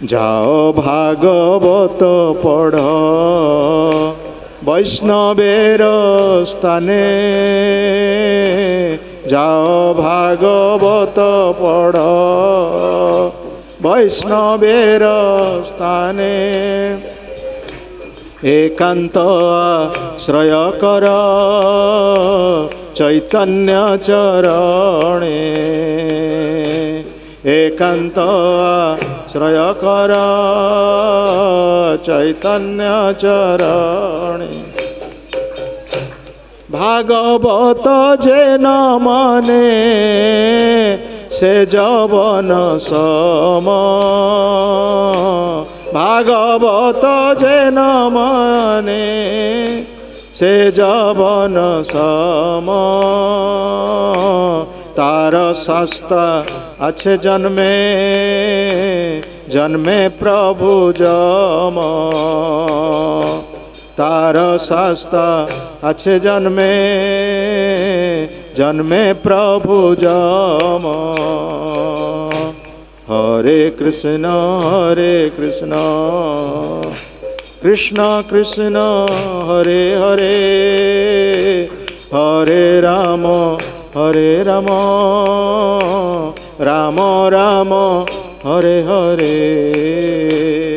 जाओ भागवत पढ़ वैष्णवेर स्थाने जाओ भागवत पढ़ वैष्णवेर स्थाने एकांत आश्रय कर चैतन्य चरणे एकांत आश्रय कर चैतन्य चरणे भागवत जे न माने से जवन सम भागवत जे न माने से जवन सम तार शास्त्र अच्छे जन्मे जन्मे प्रभु जम तार शास्त्र अच्छे जन्मे जन्मे प्रभु जम हरे कृष्ण कृष्ण कृष्ण हरे हरे हरे राम राम राम हरे हरे।